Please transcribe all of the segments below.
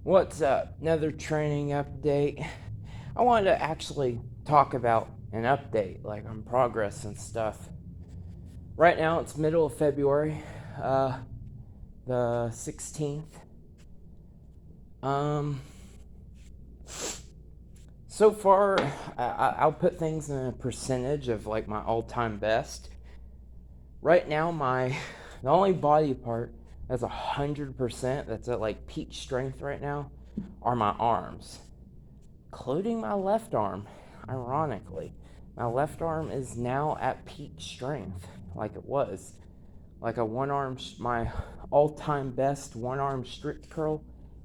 What's up? Another training update. I wanted to actually talk about an update, like on progress and stuff. Right now, it's middle of February, the 16th. Um, so far, I'll put things in a percentage of like my all-time best. Right now, the only body part that's 100% that's at like peak strength right now are my arms, including my left arm. Ironically, my left arm is now at peak strength, like it was. Like my all-time best one-arm strict curl,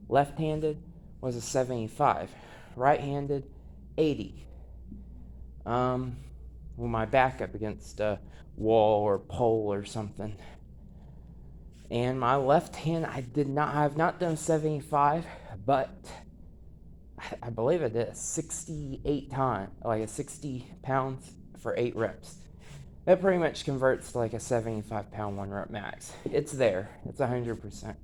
left-handed, was a 75. Right-handed, 80. With my back up against a wall or pole or something. And my left hand, I have not done 75, but I believe I did 68 times, like a 60 pounds for 8 reps. That pretty much converts to like a 75-pound 1 rep max. It's there, it's 100%.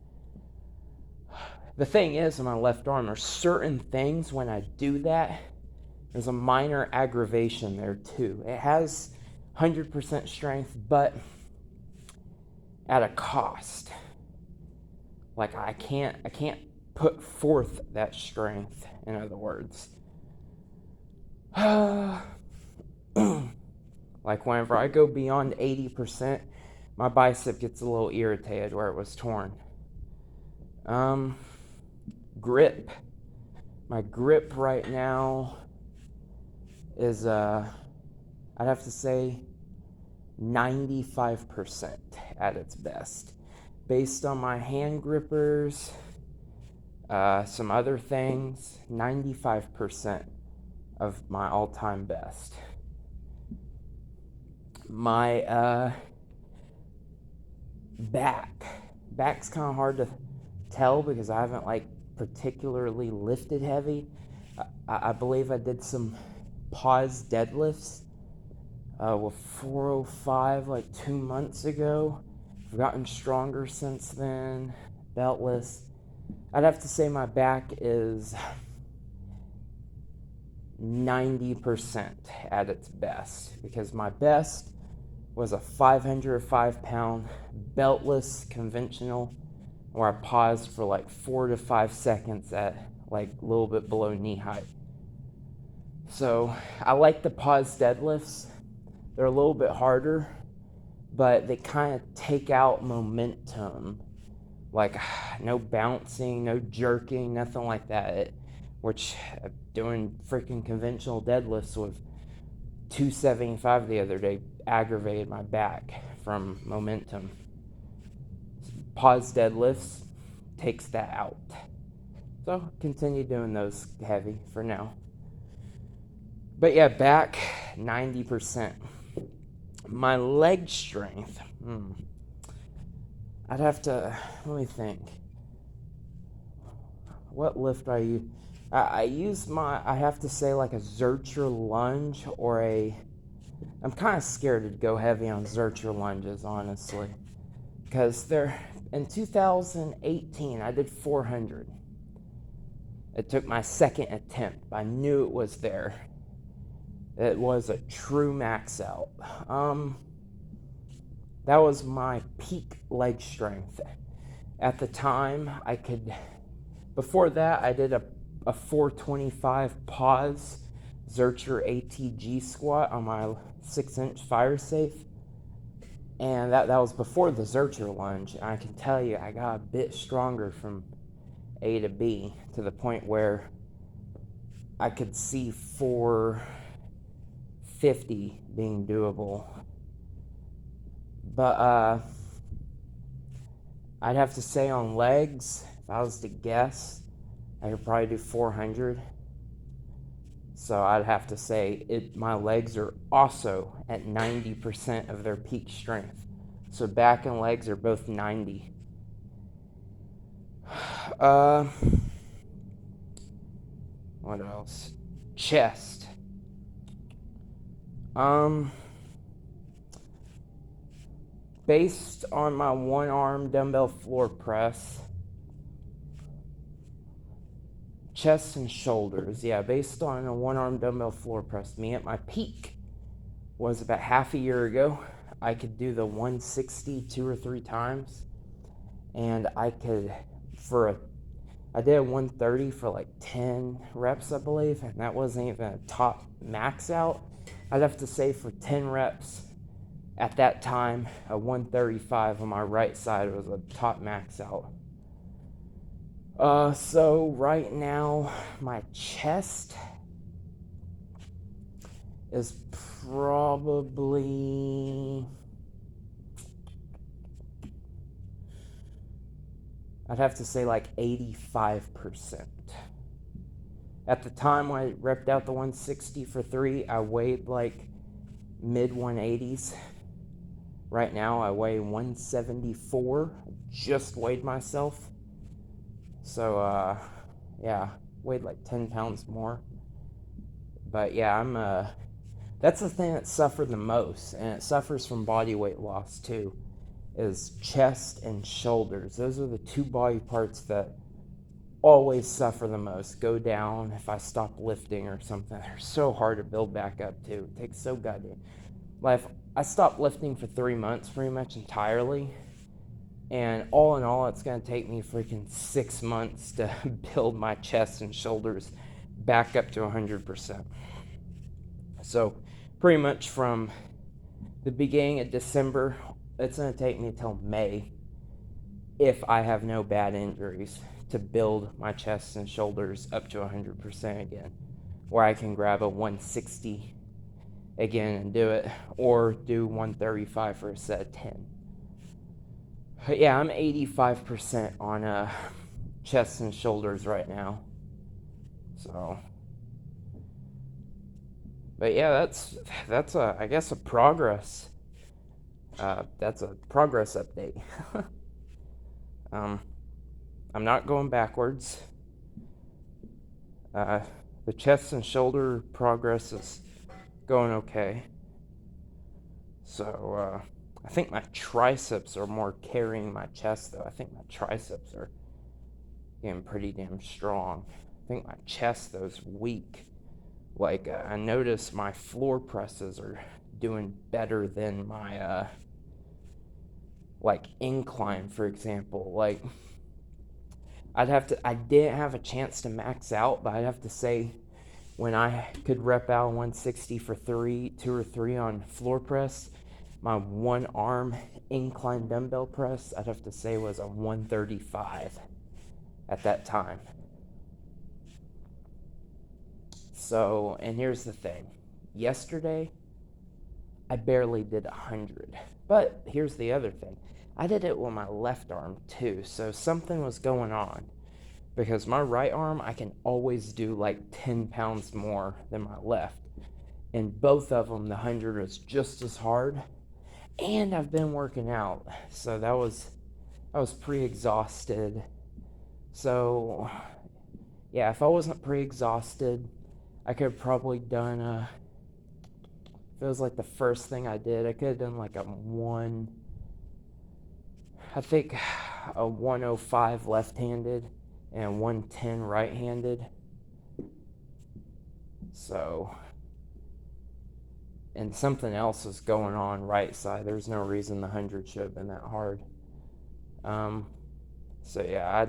The thing is, on my left arm, there's certain things when I do that, there's a minor aggravation there too. It has 100% strength, but at a cost. Like I can't put forth that strength, in other words. Like whenever I go beyond 80%, my bicep gets a little irritated where it was torn. Grip. My grip right now is I'd have to say 95% at its best. Based on my hand grippers, some other things, 95% of my all-time best. My back's kind of hard to tell because I haven't like particularly lifted heavy. I believe I did some pause deadlifts with 405 like 2 months ago. I've gotten stronger since then, beltless. I'd have to say my back is 90% at its best, because my best was a 505-pound beltless conventional where I paused for like 4 to 5 seconds at like a little bit below knee height. So I like the pause deadlifts. They're a little bit harder, but they kind of take out momentum. Like no bouncing, no jerking, nothing like that. Which doing freaking conventional deadlifts with 275 the other day aggravated my back from momentum. Pause deadlifts takes that out. So continue doing those heavy for now. But yeah, back 90%. My leg strength. I'd have to, let me think. What lift I use? I have to say like a Zercher lunge or I'm kind of scared to go heavy on Zercher lunges, honestly. Because in 2018, I did 400. It took my second attempt. I knew it was there. It was a true max out. That was my peak leg strength. At the time, before that, I did a 425 pause Zercher ATG squat on my 6-inch fire safe. And that was before the Zercher lunge. And I can tell you, I got a bit stronger from A to B to the point where I could see 450 being doable. But I'd have to say on legs, if I was to guess, I could probably do 400. So I'd have to say my legs are also at 90% of their peak strength. So back and legs are both 90. What else? Chest. Based on my one arm dumbbell floor press, chest and shoulders. Yeah, based on a one-arm dumbbell floor press. Me at my peak was about half a year ago. I could do the 160 2 or 3 times, and I did a 130 for like 10 reps, I believe, and that wasn't even a top max out. I'd have to say for 10 reps at that time, a 135 on my right side was a top max out. So right now, my chest is probably, I'd have to say like 85%. At the time when I repped out the 160 for 3, I weighed like mid 180s. Right now I weigh 174. I just weighed myself. So, yeah, weighed like 10 pounds more. But yeah, that's the thing that suffered the most, and it suffers from body weight loss too, is chest and shoulders. Those are the two body parts that always suffer the most, go down if I stop lifting or something. They're so hard to build back up to. It takes so goddamn. Like, I stopped lifting for 3 months pretty much entirely, and all in all, it's going to take me freaking 6 months to build my chest and shoulders back up to 100%. So pretty much from the beginning of December, it's going to take me till May, if I have no bad injuries, to build my chest and shoulders up to 100% again, where I can grab a 160 again and do it, or do 135 for a set of 10. But yeah, I'm 85% on chest and shoulders right now. So, but yeah, that's I guess a progress. That's a progress update. I'm not going backwards. The chest and shoulder progress is going okay. So, I think my triceps are more carrying my chest, though. I think my triceps are getting pretty damn strong. I think my chest, though, is weak. Like, I notice my floor presses are doing better than my, like, incline, for example. Like, I didn't have a chance to max out, but I'd have to say when I could rep out 160 for 2 or 3 on floor press, my one arm incline dumbbell press, I'd have to say was a 135 at that time. So, and here's the thing. Yesterday, I barely did 100. But here's the other thing. I did it with my left arm too, so something was going on. Because my right arm, I can always do like 10 pounds more than my left. And both of them, the 100 was just as hard. And I've been working out, so I was pre-exhausted. So, yeah, if I wasn't pre-exhausted, I could have probably done if it was like the first thing I did, I could have done like a 105 left-handed and 110 right-handed. So, and something else was going on right side. There's no reason the 100 should have been that hard. So yeah,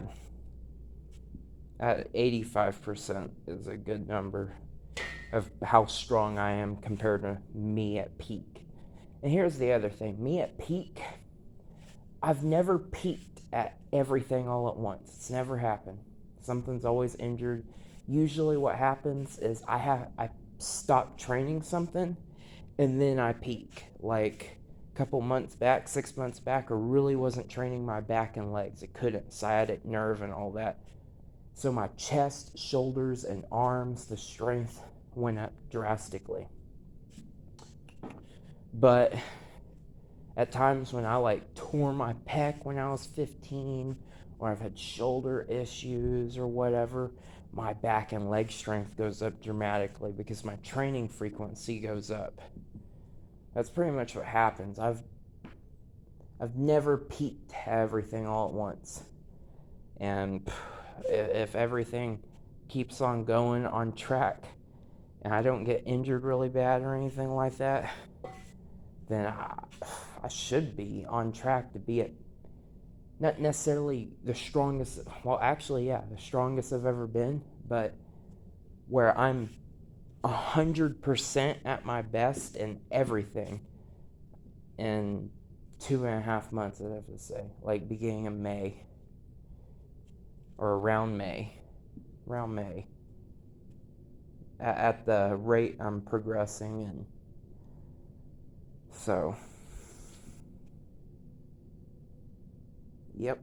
at 85% is a good number of how strong I am compared to me at peak. And here's the other thing. Me at peak, I've never peaked at everything all at once. It's never happened. Something's always injured. Usually what happens is I stop training something and then I peak. Like a couple months back, 6 months back, I really wasn't training my back and legs. It couldn't, sciatic nerve and all that. So my chest, shoulders, and arms, the strength went up drastically. But at times when I like tore my pec when I was 15, or I've had shoulder issues or whatever, my back and leg strength goes up dramatically because my training frequency goes up. That's pretty much what happens. I've never peaked everything all at once. And if everything keeps on going on track and I don't get injured really bad or anything like that, then I should be on track to be at not necessarily the strongest, well, actually, yeah, the strongest I've ever been, but where I'm 100% at my best in everything in 2.5 months, I'd have to say, like beginning of May or around May, at the rate I'm progressing, and so, yep.